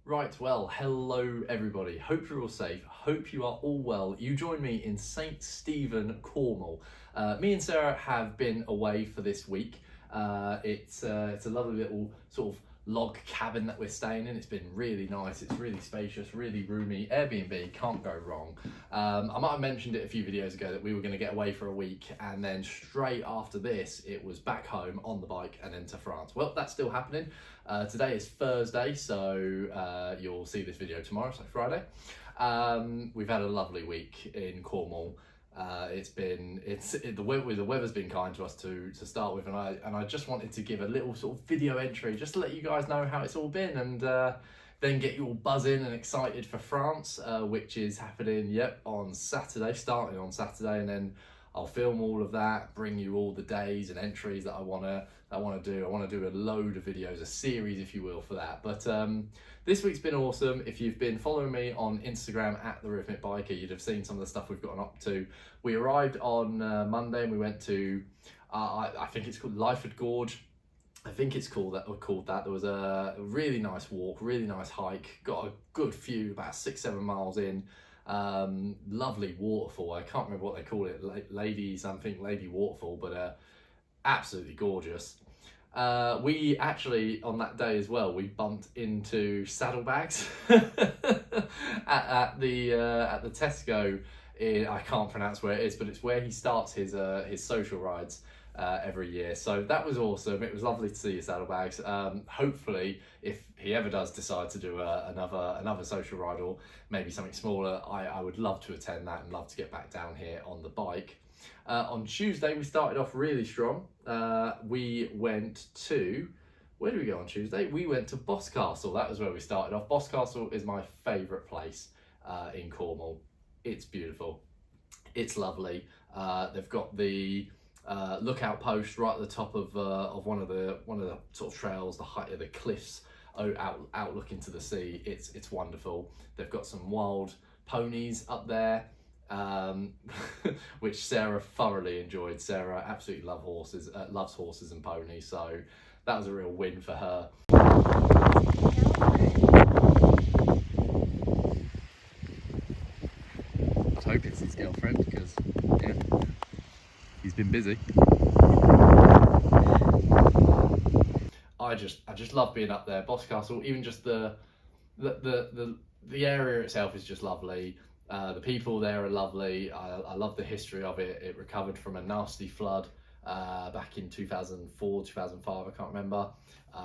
Right, well, hello everybody. Hope you're all safe. Hope you are all well. You join me in St. Stephen, Cornwall. Me and Sarah have been away for this week. It's a lovely little sort of log cabin that we're staying in. It's been really nice. It's really spacious, really roomy. Airbnb, can't go wrong. I might have mentioned it a few videos ago that we were going to get away for a week, and then straight after this, it was back home on the bike and then to France. Well, that's still happening. Today is Thursday, so you'll see this video tomorrow, so Friday. We've had a lovely week in Cornwall. The weather's been kind to us to start with, and I just wanted to give a little sort of video entry just to let you guys know how it's all been, and then get you all buzzing and excited for France, which is happening on Saturday, starting on Saturday, and then I'll film all of that, bring you all the days and entries that I want to do. I want to do a load of videos, a series if you will, for that. But this week's been awesome. If you've been following me on Instagram at TheRhythmicBiker, you'd have seen some of the stuff we've gotten up to. We arrived on Monday and we went to, I think it's called Lydford Gorge. I think it's called that. There was a really nice walk, really nice hike. Got a good few, about 6-7 miles in. Lovely waterfall. I can't remember what they call it, lady waterfall, but absolutely gorgeous. We actually, on that day as well, we bumped into saddlebags at the Tesco. I can't pronounce where it is, but it's where he starts his social rides every year. So that was awesome. It was lovely to see your saddlebags. Hopefully, if he ever does decide to do another social ride or maybe something smaller, I would love to attend that and love to get back down here on the bike. On Tuesday, we started off really strong. We went to, where did we go on Tuesday? We went to Boscastle. That was where we started off. Boscastle is my favourite place in Cornwall. It's beautiful. It's lovely. They've got the lookout post right at the top of one of the sort of trails, the height of the cliffs outlook into the sea. It's wonderful. They've got some wild ponies up there, which Sarah thoroughly enjoyed. Sarah absolutely loves horses and ponies, so that was a real win for her. I hope it's his girlfriend, because yeah, he's been busy. I just love being up there. Boscastle, even just the area itself is just lovely. The people there are lovely. I love the history of it. It recovered from a nasty flood back in 2004, 2005, I can't remember.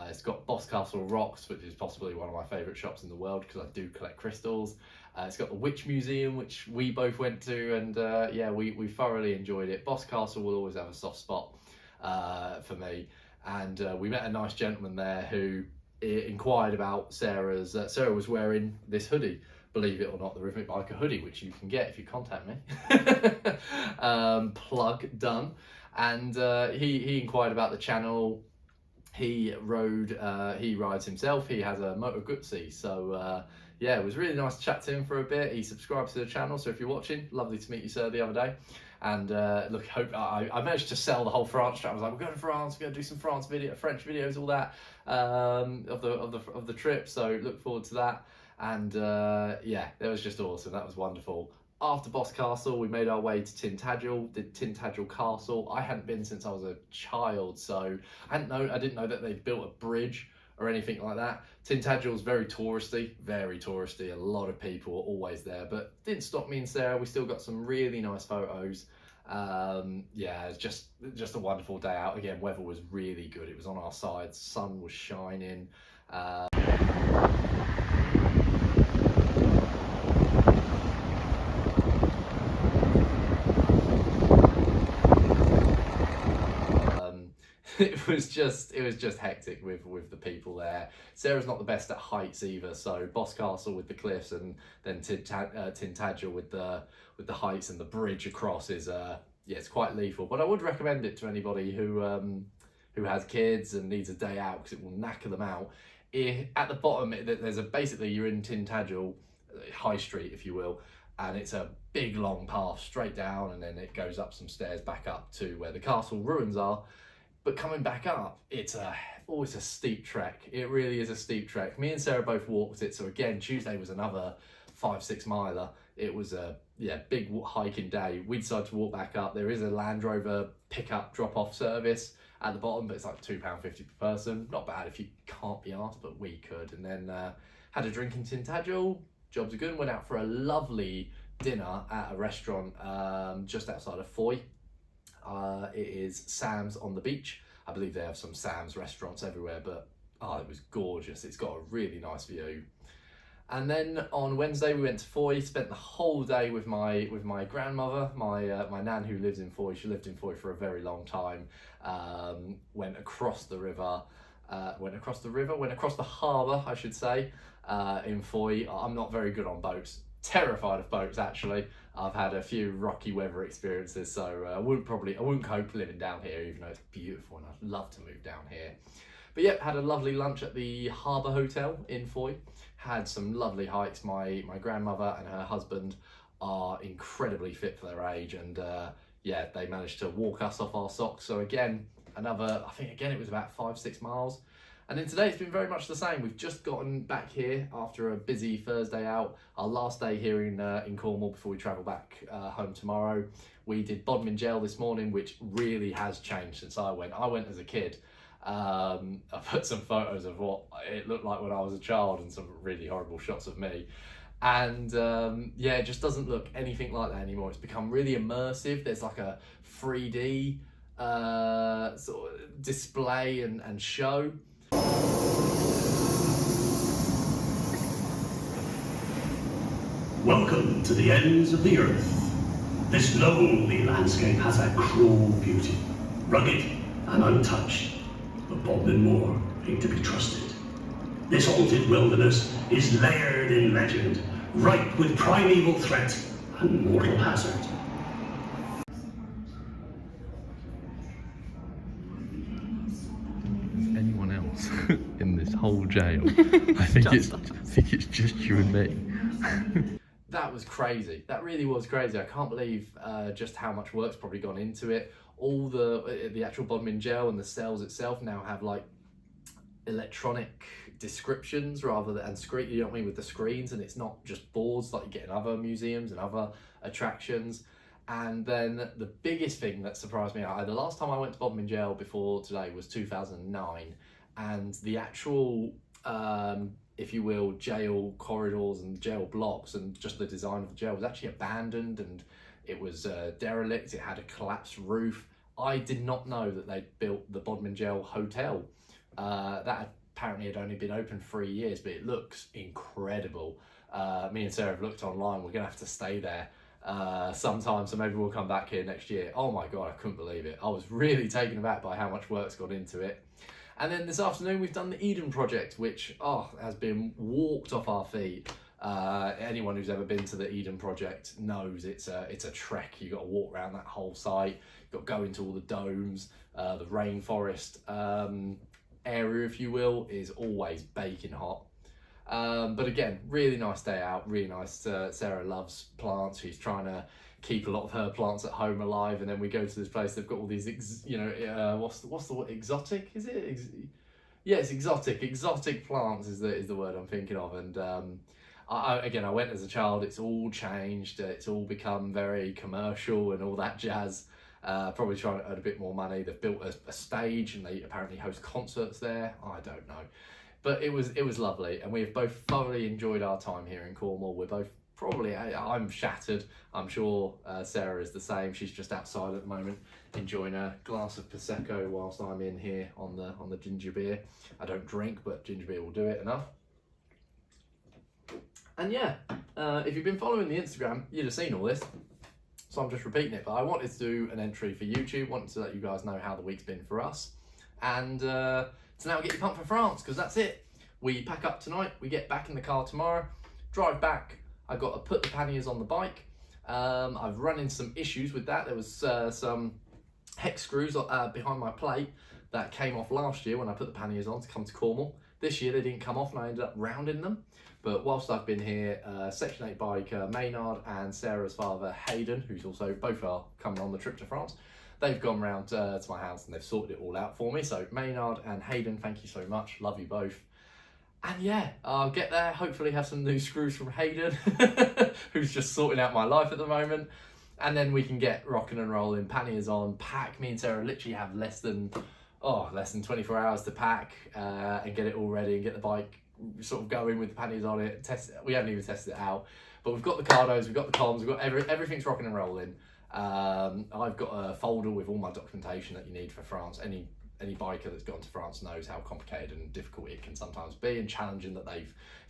It's got Boscastle Rocks, which is possibly one of my favourite shops in the world because I do collect crystals. It's got the Witch Museum, which we both went to, and yeah, we thoroughly enjoyed it. Boscastle will always have a soft spot for me, and we met a nice gentleman there who inquired about Sarah's. Sarah was wearing this hoodie, believe it or not, the Rhythmic Biker hoodie, which you can get if you contact me. Plug done. And he inquired about the channel. He rides himself. He has a Moto Guzzi. So yeah, it was really nice to chat to him for a bit. He subscribed to the channel, so if you're watching, lovely to meet you, sir, the other day. And look, I managed to sell the whole France trip. I was like, we're going to France, we're going to do some French videos, all that of the trip. So look forward to that. And yeah, that was just awesome. That was wonderful. After Boscastle, we made our way to Tintagel, the Tintagel Castle. I hadn't been since I was a child, so I didn't know that they'd built a bridge or anything like that. Tintagel's very touristy. A lot of people are always there, but didn't stop me and Sarah. We still got some really nice photos. Yeah, it's just a wonderful day out. Again, weather was really good. It was on our side. Sun was shining. It was just hectic with the people there. Sarah's not the best at heights either, so Boscastle with the cliffs and then Tintagel with the heights and the bridge across is yeah, it's quite lethal. But I would recommend it to anybody who has kids and needs a day out, because it will knacker them out. At the bottom, there's basically you're in Tintagel High Street, if you will, and it's a big long path straight down, and then it goes up some stairs back up to where the castle ruins are. But coming back up, it's a steep trek. It really is a steep trek. Me and Sarah both walked it. So again, Tuesday was another 5-6 miler. It was a big hiking day. We decided to walk back up. There is a Land Rover pickup drop-off service at the bottom, but it's like £2.50 per person. Not bad if you can't be asked, but we could. And then had a drink in Tintagel. Jobs are good. Went out for a lovely dinner at a restaurant just outside of Fowey. It is Sam's on the beach. I believe they have some Sam's restaurants everywhere, but it was gorgeous. It's got a really nice view. And then on Wednesday we went to Fowey, spent the whole day with my grandmother, my nan who lives in Fowey. She lived in Fowey for a very long time. Went across the harbour, I should say, in Fowey. I'm not very good on boats. Terrified of boats, actually. I've had a few rocky weather experiences, so I wouldn't cope living down here, even though it's beautiful and I'd love to move down here. But yeah, had a lovely lunch at the Harbour Hotel in Fowey. Had some lovely hikes. My grandmother and her husband are incredibly fit for their age, and they managed to walk us off our socks. So again, I think it was about 5-6 miles. And then today it's been very much the same. We've just gotten back here after a busy Thursday out. Our last day here in Cornwall before we travel back home tomorrow. We did Bodmin Jail this morning, which really has changed since I went. I went as a kid. I put some photos of what it looked like when I was a child and some really horrible shots of me. And it just doesn't look anything like that anymore. It's become really immersive. There's like a 3D sort of display and show. Welcome to the ends of the earth. This lonely landscape has a cruel beauty, rugged and untouched, but Bodmin Moor ain't to be trusted. This haunted wilderness is layered in legend, ripe with primeval threat and mortal hazard. Anyone else in this whole jail? I think it's just you and me. That was crazy. That really was crazy. I can't believe just how much work's probably gone into it. All the actual Bodmin Jail and the cells itself now have like electronic descriptions rather than screen. You know what I mean, with the screens, and it's not just boards like you get in other museums and other attractions. And then the biggest thing that surprised me, the last time I went to Bodmin Jail before today was 2009, and the actual if you will, jail corridors and jail blocks and just the design of the jail was actually abandoned, and it was derelict. It had a collapsed roof. I did not know that they'd built the Bodmin Jail Hotel. That apparently had only been open 3 years, but it looks incredible. Me and Sarah have looked online. We're gonna have to stay there sometime, so maybe we'll come back here next year. Oh my God, I couldn't believe it. I was really taken aback by how much work's gone into it. And then this afternoon we've done the Eden project, which has been walked off our feet. Anyone who's ever been to the Eden project knows it's a trek. You've got to walk around that whole site. You've got to go into all the domes. The rainforest area, if you will, is always baking hot. But again, really nice day out, really nice. Sarah loves plants. She's trying to keep a lot of her plants at home alive, and then we go to this place. They've got all these, what's the word? Exotic? Is it? Yes, exotic. Exotic plants is the word I'm thinking of. And I went as a child. It's all changed. It's all become very commercial and all that jazz. Probably trying to earn a bit more money. They've built a stage, and they apparently host concerts there. I don't know. But it was lovely, and we have both thoroughly enjoyed our time here in Cornwall. We're both I'm shattered. I'm sure Sarah is the same. She's just outside at the moment, enjoying a glass of Prosecco whilst I'm in here on the ginger beer. I don't drink, but ginger beer will do it enough. And if you've been following the Instagram, you'd have seen all this. So I'm just repeating it, but I wanted to do an entry for YouTube, wanted to let you guys know how the week's been for us. And to now get you pumped for France, because that's it. We pack up tonight, we get back in the car tomorrow, drive back. I've got to put the panniers on the bike. I've run into some issues with that. There was some hex screws behind my plate that came off last year when I put the panniers on to come to Cornwall. This year they didn't come off and I ended up rounding them. But whilst I've been here, Section 8 biker Maynard and Sarah's father Hayden, who's also both are coming on the trip to France, they've gone round to my house and they've sorted it all out for me. So Maynard and Hayden, thank you so much. Love you both. And yeah, I'll get there, hopefully have some new screws from Hayden, who's just sorting out my life at the moment. And then we can get rocking and rolling, panniers on, pack. Me and Sarah literally have less than 24 hours to pack and get it all ready and get the bike sort of going with the panniers on it. Test it. We haven't even tested it out, but we've got the cardos, we've got the comms, we've got everything's rocking and rolling. I've got a folder with all my documentation that you need for France. Any biker that's gone to France knows how complicated and difficult it can sometimes be, and challenging that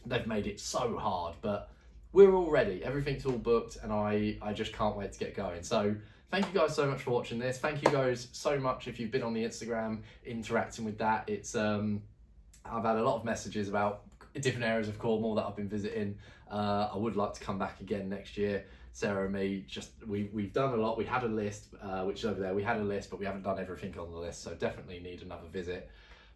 they've made it so hard. But we're all ready, everything's all booked, and I just can't wait to get going. So thank you guys so much for watching this. Thank you guys so much if you've been on the Instagram interacting with that. It's I've had a lot of messages about different areas of Cornwall that I've been visiting. I would like to come back again next year. Sarah and me, we've done a lot. We had a list, which is over there. We had a list, but we haven't done everything on the list, so definitely need another visit.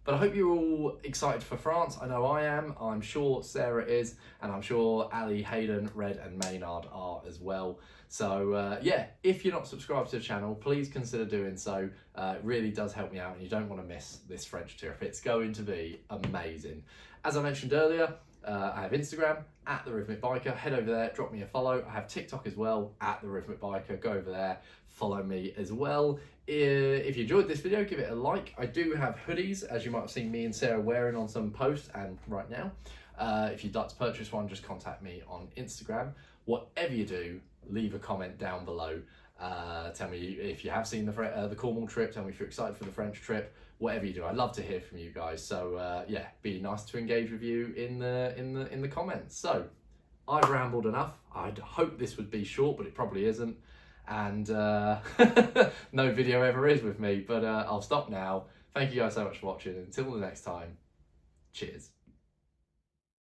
But I hope you're all excited for France. I know I am. I'm sure Sarah is, and I'm sure Ali, Hayden, Red, and Maynard are as well. So yeah, if you're not subscribed to the channel, please consider doing so. It really does help me out, and you don't want to miss this French trip. It's going to be amazing. As I mentioned earlier, I have Instagram at TheRhythmicBiker. Head over there, drop me a follow. I have TikTok as well at TheRhythmicBiker. Go over there, follow me as well. If you enjoyed this video, give it a like. I do have hoodies, as you might have seen me and Sarah wearing on some posts and right now. If you'd like to purchase one, just contact me on Instagram. Whatever you do, leave a comment down below. Tell me if you have seen the Cornwall trip. Tell me if you're excited for the French trip. Whatever you do, I'd love to hear from you guys. So yeah, be nice to engage with you in the comments. So I've rambled enough. I'd hope this would be short, but it probably isn't. And no video ever is with me. But I'll stop now. Thank you guys so much for watching. Until the next time, cheers.